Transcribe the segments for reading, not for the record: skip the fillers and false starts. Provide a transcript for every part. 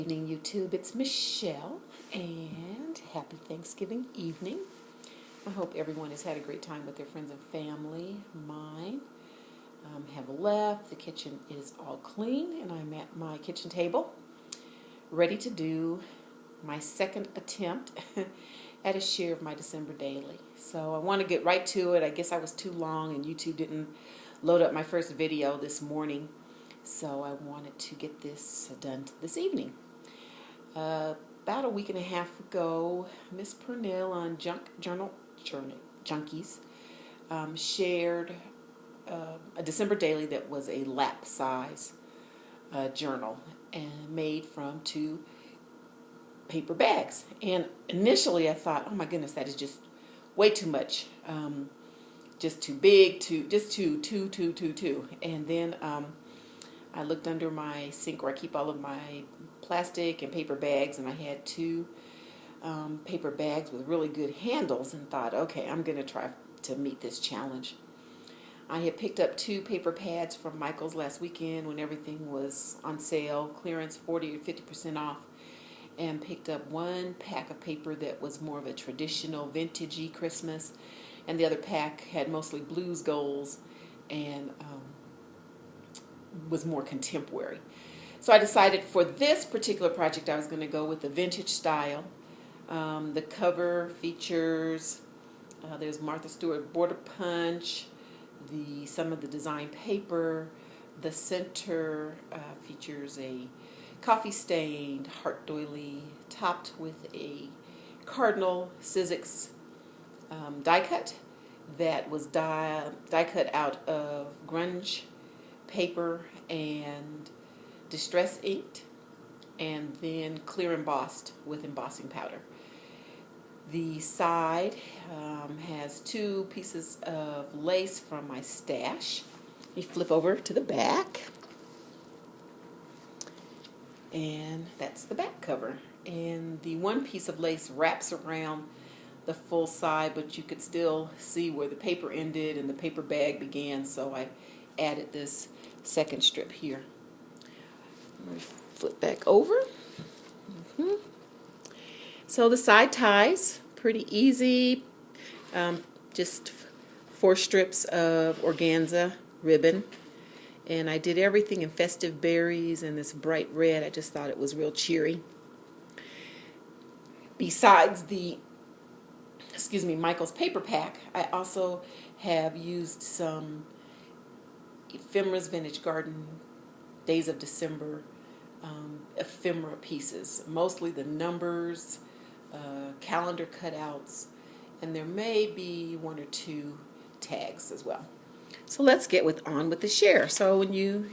Evening YouTube, it's Michelle and happy Thanksgiving evening. I hope everyone has had a great time with their friends and family. Mine have left. The kitchen is all clean and I'm at my kitchen table ready to do my second attempt at a share of my December daily. So I want to get right to it. I guess I was too long and YouTube didn't load up my first video this morning. So I wanted to get this done this evening. About a week and a half ago, Miss Purnell on Junkies shared a December daily that was a lap size journal and made from 2 paper bags. And initially I thought, oh my goodness, that is just way too much. Just too big, just too. And then I looked under my sink where I keep all of my plastic and paper bags, and I had 2 paper bags with really good handles and thought, okay, I'm going to try to meet this challenge. I had picked up 2 paper pads from Michael's last weekend when everything was on sale, clearance 40 or 50% off, and picked up 1 pack of paper that was more of a traditional vintagey Christmas, and the other pack had mostly blues, golds, and was more contemporary. So I decided for this particular project I was going to go with the vintage style. The cover features, there's Martha Stewart border punch, some of the design paper. The center features a coffee stained heart doily topped with a cardinal Sizzix die cut that was die cut out of grunge paper and distress inked, and then clear embossed with embossing powder. The side has 2 pieces of lace from my stash. You flip over to the back, and that's the back cover. And the 1 piece of lace wraps around the full side, but you could still see where the paper ended and the paper bag began, so I added this second strip here. Flip back over. So the side ties, pretty easy. Just 4 strips of organza ribbon. And I did everything in festive berries and this bright red. I just thought it was real cheery. Besides the Michael's paper pack, I also have used some Ephemera's Vintage Garden Days of December ephemera pieces, mostly the numbers, calendar cutouts, and there may be 1 or 2 tags as well. So let's get on with the share. So when you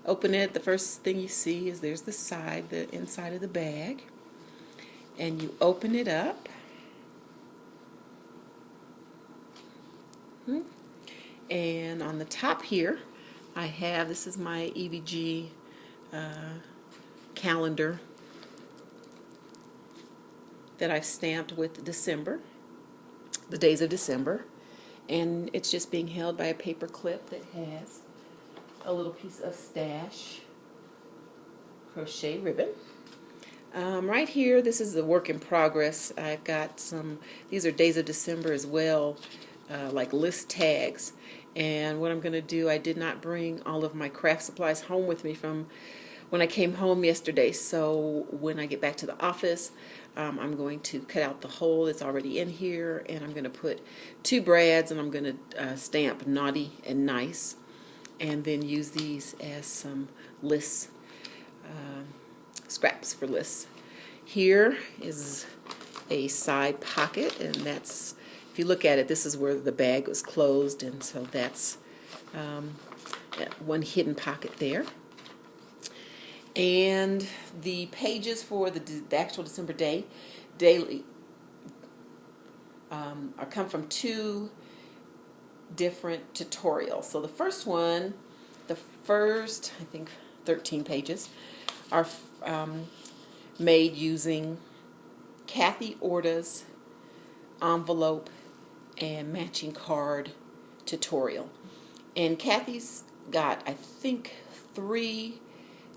open it, the first thing you see is there's the inside of the bag, and you open it up. And on the top here, this is my EVG calendar that I've stamped with December, the days of December, and it's just being held by a paper clip that has a little piece of stash crochet ribbon. Right here, this is a work in progress. I've got these are days of December as well, like list tags. And what I'm going to do, I did not bring all of my craft supplies home with me from when I came home yesterday. So when I get back to the office, I'm going to cut out the hole that's already in here, and I'm going to put 2 brads, and I'm going to stamp naughty and nice, and then use these as some lists, scraps for lists. Here is a side pocket, and that's, if you look at it, this is where the bag was closed, and so that's one hidden pocket there. And the pages for the actual December daily come from 2 different tutorials. So the first one, the first, I think, 13 pages are made using Kathy Orta's envelope and matching card tutorial. And Kathy's got, I think, 3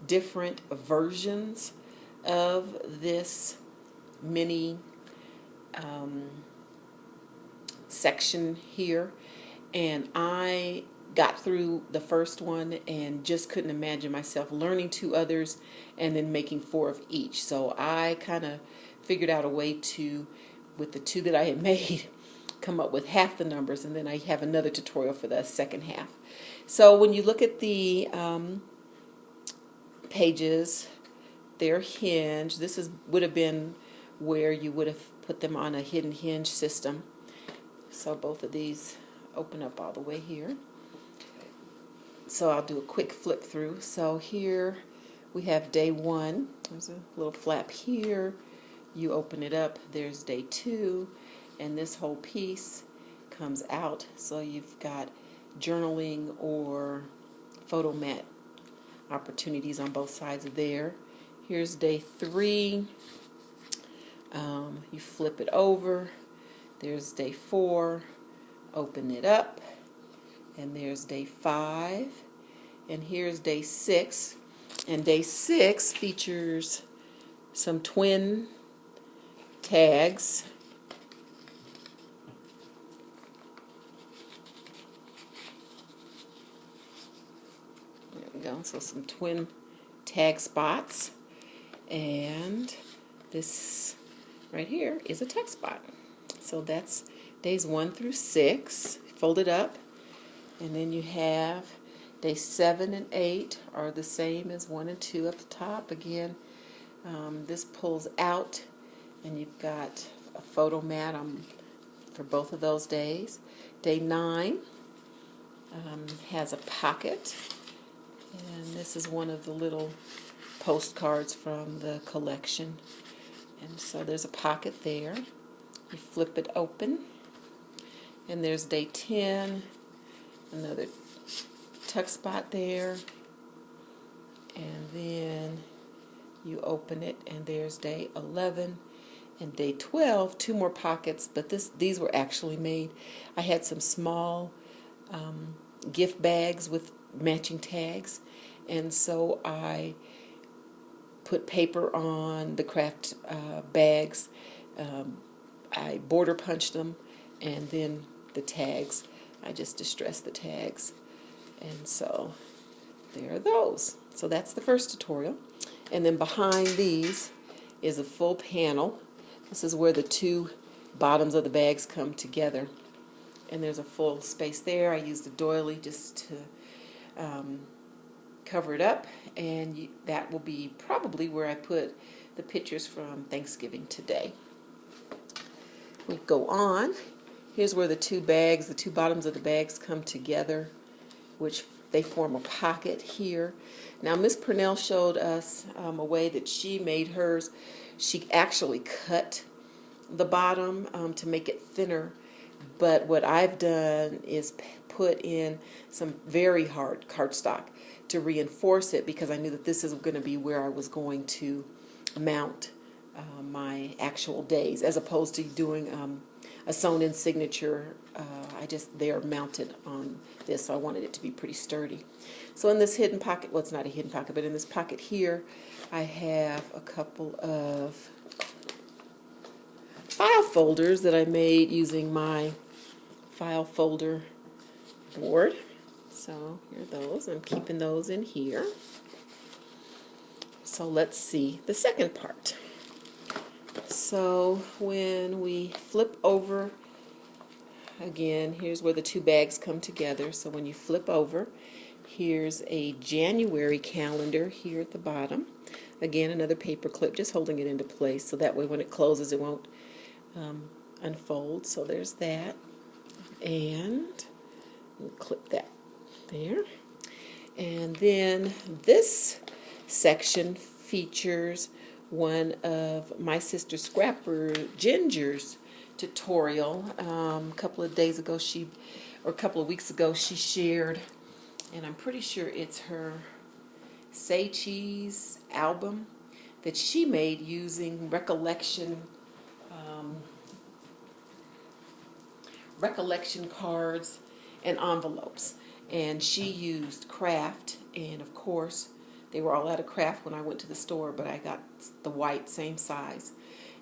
different versions of this mini section here, and I got through the first one and just couldn't imagine myself learning 2 others and then making 4 of each. So I kind of figured out a way to, with the 2 that I had made, come up with half the numbers, and then I have another tutorial for the second half. So when you look at the pages, they're hinged. This would have been where you would have put them on a hidden hinge system. So both of these open up all the way here. So I'll do a quick flip through. So here we have day 1. There's a little flap here. You open it up. There's day 2. And this whole piece comes out. So you've got journaling or photo mat opportunities on both sides of there. Here's day 3. You flip it over. There's day 4. Open it up. And there's day 5. And here's day 6. And day 6 features some twin tags. There we go. So some twin tag spots. And this right here is a tuck spot. So that's days 1 through 6. Fold it up. And then you have day 7 and 8 are the same as 1 and 2 up the top. Again, this pulls out, and you've got a photo mat for both of those days. Day 9 has a pocket, and this is one of the little postcards from the collection. And so there's a pocket there. You flip it open, and there's day 10. Another tuck spot there, and then you open it, and there's day 11 and day 12. 2 more pockets, but these were actually made. I had some small gift bags with matching tags, and so I put paper on the craft bags. I border punched them, and then the tags, I just distressed the tags. And so there are those. So that's the first tutorial. And then behind these is a full panel. This is where the 2 bottoms of the bags come together. And there's a full space there. I used a doily just to cover it up. And that will be probably where I put the pictures from Thanksgiving today. We go on. Here's where the 2 bottoms of the bags come together, which they form a pocket here. Now, Miss Purnell showed us a way that she made hers. She actually cut the bottom to make it thinner, but what I've done is put in some very hard cardstock to reinforce it, because I knew that this is going to be where I was going to mount my actual days, as opposed to doing a sewn-in signature. They are mounted on this, so I wanted it to be pretty sturdy. So in this hidden pocket, well, it's not a hidden pocket, but in this pocket here, I have a couple of file folders that I made using my file folder board. So here are those. I'm keeping those in here. So let's see the second part. So when we flip over, again, here's where the 2 bags come together. So when you flip over, here's a January calendar here at the bottom. Again, another paper clip, just holding it into place, so that way when it closes it won't unfold. So there's that. And we'll clip that there. And then this section features one of my sister Scrapper Ginger's tutorial. A couple of weeks ago, she shared, and I'm pretty sure it's her Say Cheese album that she made using recollection cards and envelopes. And she used craft and, of course, They were all out of craft when I went to the store, but I got the white, same size,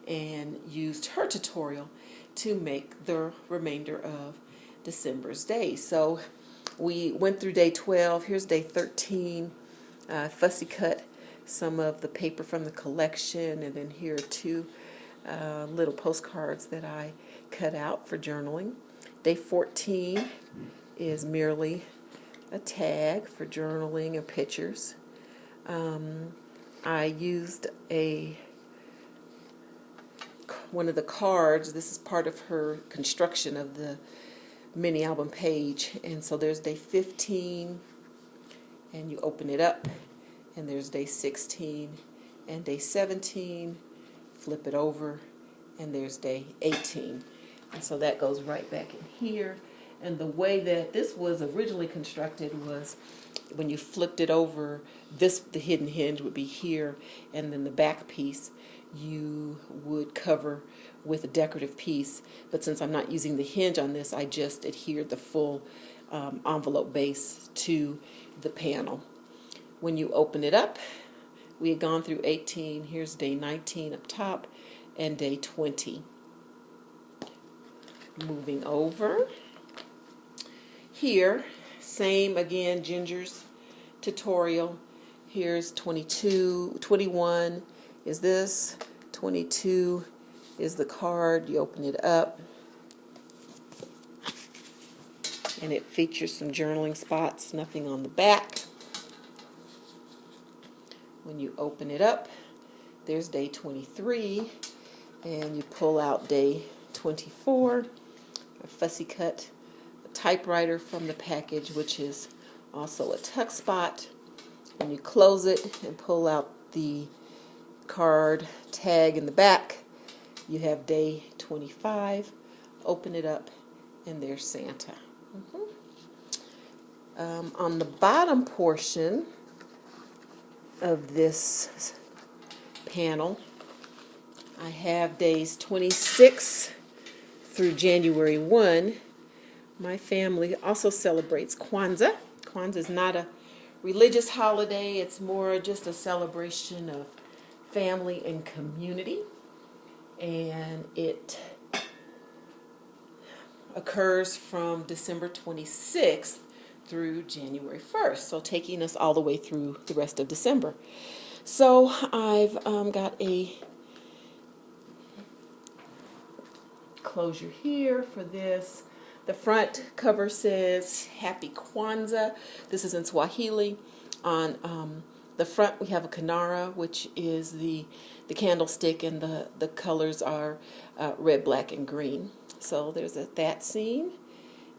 and used her tutorial to make the remainder of December's days. So we went through day 12. Here's day 13. Fussy cut some of the paper from the collection, and then here are two little postcards that I cut out for journaling. Day 14 is merely a tag for journaling and pictures. I used one of the cards. This is part of her construction of the mini album page, and so there's day 15, and you open it up, and there's day 16 and day 17. Flip it over, and there's day 18, and so that goes right back in here. And the way that this was originally constructed was when you flipped it over, the hidden hinge would be here, and then the back piece you would cover with a decorative piece. But since I'm not using the hinge on this, I just adhered the full envelope base to the panel. When you open it up, we had gone through 18. Here's day 19 up top and day 20. Moving over. Here, same again, Ginger's tutorial. Here's 22, 21 is this, 22 is the card. You open it up, and it features some journaling spots, nothing on the back. When you open it up, there's day 23, and you pull out day 24, a fussy cut typewriter from the package, which is also a tuck spot. When you close it and pull out the card tag in the back, you have day 25. Open it up, and there's Santa. On the bottom portion of this panel, I have days 26 through January 1. My family also celebrates Kwanzaa. Kwanzaa is not a religious holiday. It's more just a celebration of family and community. And it occurs from December 26th through January 1st. So taking us all the way through the rest of December. So I've got a closure here for this. The front cover says Happy Kwanzaa. This is in Swahili. On the front we have a kinara, which is the candlestick, and the colors are red, black, and green. So there's that scene.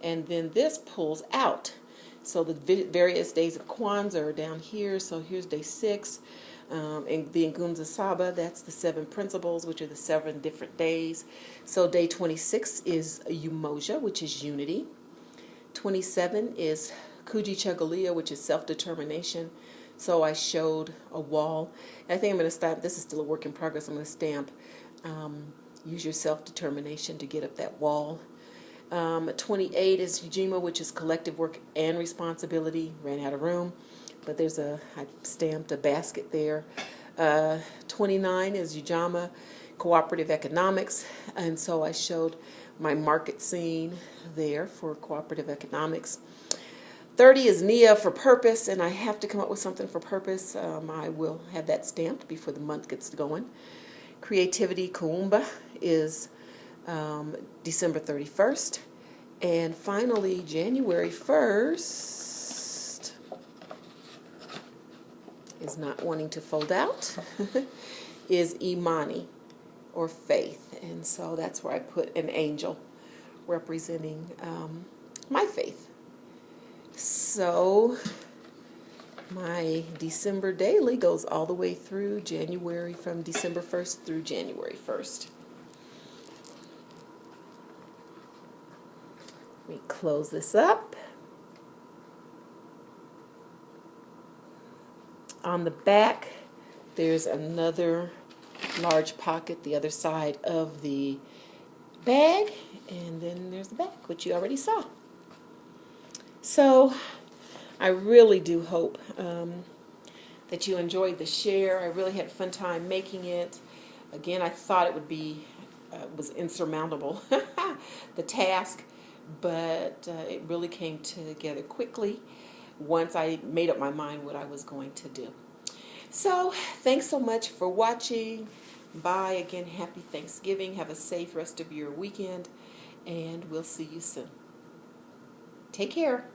And then this pulls out. So the various days of Kwanzaa are down here. So here's day 6. And the Ngunza Saba, that's the 7 principles, which are the 7 different days. So day 26 is Umoja, which is unity. 27 is Kujichagulia, which is self-determination. So I showed a wall. And I think I'm going to stop. This is still a work in progress. I'm going to stamp. Use your self-determination to get up that wall. 28 is Ujima, which is collective work and responsibility. Ran out of room. But I stamped a basket there. 29 is Ujama, cooperative economics, and so I showed my market scene there for cooperative economics. 30 is Nia for purpose, and I have to come up with something for purpose. I will have that stamped before the month gets going. Creativity, Kuumba, is December 31st. And finally, January 1st, is not wanting to fold out, is Imani, or faith. And so that's where I put an angel representing my faith. So my December daily goes all the way through January, from December 1st through January 1st. Let me close this up. On the back, there's another large pocket, the other side of the bag, and then there's the back, which you already saw. So I really do hope that you enjoyed the share. I really had a fun time making it. Again, I thought it would be was insurmountable, the task, but it really came together quickly once I made up my mind what I was going to do. So, thanks so much for watching. Bye. Again, happy Thanksgiving. Have a safe rest of your weekend, and we'll see you soon. Take care.